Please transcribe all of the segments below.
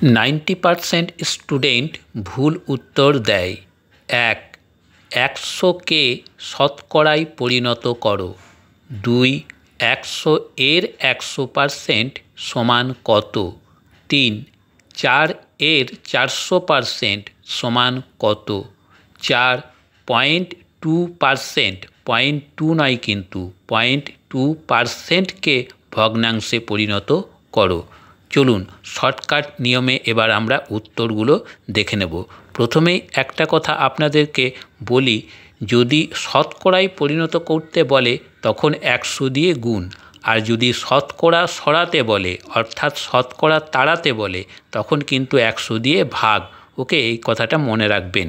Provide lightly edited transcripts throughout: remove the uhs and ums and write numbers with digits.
90% student ভুল উত্তর দেয়। 1. 100কে শতকরায় পরিণত করো। 2. 100 এর 100% সমান কত? 3. 4 এর 400% সমান কত? 4. 0.2%, 0.2 নয় কিন্তু 0.2%কে ভগ্নাংশে পরিণত করো। চলুন শর্টকাট নিয়মে এবার আমরা উত্তরগুলো দেখে নেব। প্রথমেই একটা কথা আপনাদেরকে বলি, যদি শতকরায় পরিণত করতে বলে তখন 100 দিয়ে গুণ, আর যদি শতকরা সরাতে বলে অর্থাৎ শতকরা তাড়াতে বলে তখন কিন্তু 100 দিয়ে ভাগ। ওকে, এই কথাটা মনে রাখবেন।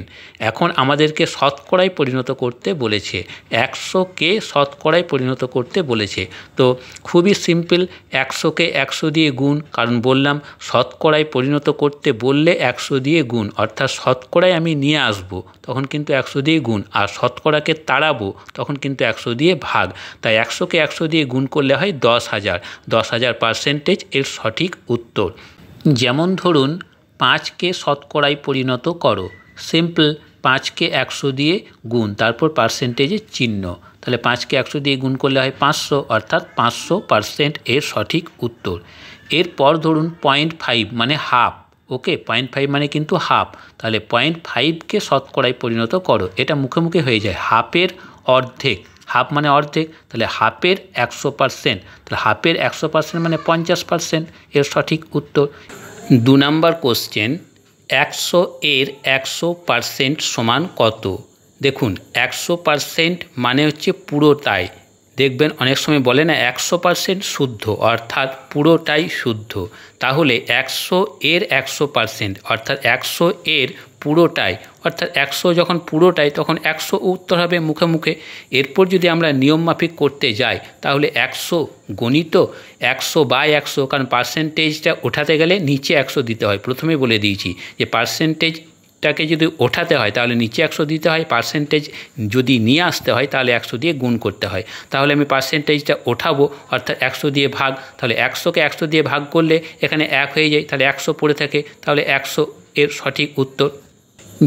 এখন আমাদেরকে শতকরায় পরিণত করতে বলেছে, 100কে শতকরায় পরিণত করতে বলেছে। তো খুবই সিম্পল, 100কে 100 দিয়ে গুণ, কারণ বললাম শতকরায় পরিণত করতে বললে 100 দিয়ে গুণ, অর্থাৎ শতকরায় আমি নিয়ে আসব তখন কিন্তু 100 দিয়ে গুণ, আর শতকরাকে তাড়াবো তখন কিন্তু 100 দিয়ে ভাগ। তাই 100কে 100 দিয়ে গুণ করলে হয় 10,000। 10,000% এর সঠিক উত্তর। যেমন ধরুন 5কে শতকরায় পরিণত করো। সিম্পল, 5কে 100 দিয়ে গুণ, তারপর পার্সেন্টেজের চিহ্ন, তাহলে 5কে 100 দিয়ে গুণ করলে হয় 500, অর্থাৎ 500% এর সঠিক উত্তর। এরপর ধরুন 0.5 মানে হাফ। ওকে, 0.5 মানে কিন্তু হাফ, তাহলে 0.5কে শতকরায় পরিণত করো। এটা মুখে মুখে হয়ে যায়, হাফের অর্ধেক, হাফ মানে অর্ধেক, তাহলে হাফের 100%, তাহলে হাফের 100% মানে 50% এর সঠিক উত্তর। 2 নম্বর কোশ্চেন, 100 এর 100% সমান কত? দেখুন 100% মানে হচ্ছে পুরোটাই। দেখবেন অনেক সময় বলে না 100% শুদ্ধ, অর্থাৎ পুরোটাই শুদ্ধ। তাহলে 100 এর 100% অর্থাৎ 100 এর পুরোটাই, অর্থাৎ 100 যখন পুরোটাই তখন 100 উত্তর হবে মুখে মুখে। এরপর যদি আমরা নিয়ম মাফিক করতে যাই তাহলে 100 গণিত 100/100, কারণ পার্সেন্টেজটা ওঠাতে গেলে নিচে 100 দিতে হয়। প্রথমে বলে দিয়েছি যে পার্সেন্টেজটাকে যদি ওঠাতে হয় তাহলে নিচে 100 দিতে হয়, পার্সেন্টেজ যদি নিয়ে আসতে হয় তাহলে 100 দিয়ে গুণ করতে হয়। তাহলে আমি পার্সেন্টেজটা ওঠাবো অর্থাৎ 100 দিয়ে ভাগ, তাহলে 100কে 100 দিয়ে ভাগ করলে এখানে 1 হয়ে যায়, তাহলে 100 পড়ে থাকে, তাহলে 100 এর সঠিক উত্তর।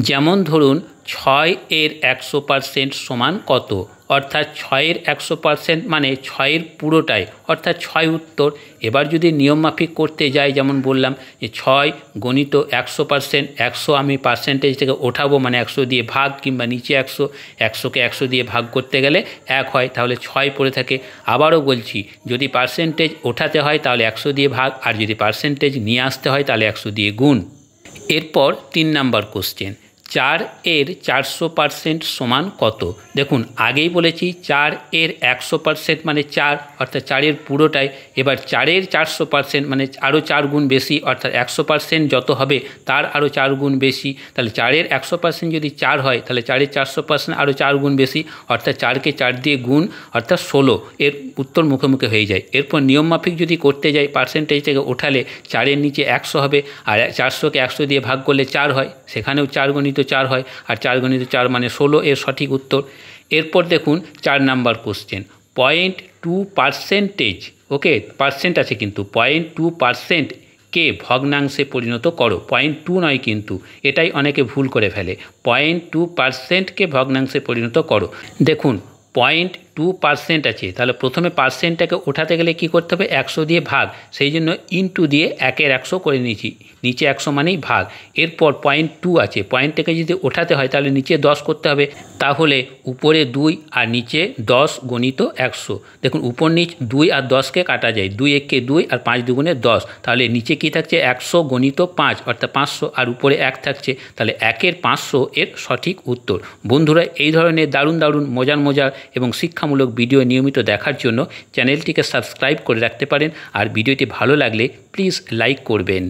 যেমন ধরুন 6 এর 100% সমান কত? অর্থাৎ 6 এর 100% মানে 6 এর পুরোটাই, অর্থাৎ 6 উত্তর। এবার যদি নিয়ম মাফিক করতে যাই, যেমন বললাম যে 6 গণিত 100%, 100 আমি পার্সেন্টেজ থেকে ওঠাবো মানে 100 দিয়ে ভাগ, কিংবা নিচে 100, 100কে 100 দিয়ে ভাগ করতে গেলে 1 হয়, তাহলে 6 পড়ে থাকে। আবারও বলছি, যদি পার্সেন্টেজ ওঠাতে হয় তাহলে 100 দিয়ে ভাগ, আর যদি পার্সেন্টেজ নিয়ে আসতে হয় তাহলে 100 দিয়ে গুণ। এরপর 3 নম্বর কোশ্চেন, 4 এর 400% সমান কত? দেখুন আগেই বলেছি 4 এর 100% মানে 4, অর্থাৎ 4 এর পুরোটাই। এবার 4 এর 400% মানে আরও 4 গুণ বেশি, অর্থাৎ 100% যত হবে তার আরও 4 গুণ বেশি। তাহলে 4 এর 100% যদি 4 হয় তাহলে 4 এর 400% আরও 4 গুণ বেশি, অর্থাৎ 4কে 4 দিয়ে গুণ, অর্থাৎ 16। এর উত্তর মুখে মুখে হয়ে যায়। এরপর নিয়ম মাফিক যদি করতে যাই, পার্সেন্টেজ থেকে ওঠালে 4 এর নিচে 100 হবে, আর 400কে 100 দিয়ে ভাগ করলে 4 হয়, সেখানেও 4 গণিত 4 হয়, আর 4 গণিত 4 মানে 16 এর সঠিক উত্তর। এরপর দেখুন 4 নম্বর কোশ্চেন, 0.2%, ওকে পার্সেন্ট আছে কিন্তু, 0.2% কে ভগ্নাংশে পরিণত করো। 0.2 নয় কিন্তু, এটাই অনেকে ভুল করে ফেলে। 0.2%কে ভগ্নাংশে পরিণত করো। দেখুন 0.2% আছে, তাহলে প্রথমে পার্সেন্টটাকে ওঠাতে গেলে কি করতে হবে? 100 দিয়ে ভাগ, সেই জন্য ইনটু দিয়ে 1-এর 100 করে নিয়েছি, নিচে 100 মানেই ভাগ। এরপর 0.2 আছে, পয়েন্টটাকে যদি ওঠাতে হয় তাহলে নিচে 10 করতে হবে, তাহলে উপরে 2 আর নিচে 10 গণিত 100। দেখুন উপর নিচ 2 আর 10কে কাটা যায়, 2 একে 2 আর 5 দুগুণে 10, তাহলে নিচে কি থাকছে? 100 গণিত 5, অর্থাৎ 500, আর উপরে 1 থাকছে, তাহলে 1-এর 500 এর সঠিক উত্তর। বন্ধুরা, এই ধরনের দারুণ দারুণ মজার এবং শিক্ষামূলক ভিডিও নিয়মিত দেখার জন্য চ্যানেলটিকে সাবস্ক্রাইব করে রাখতে পারেন, আর ভিডিওটি ভালো লাগলে প্লিজ লাইক করবেন।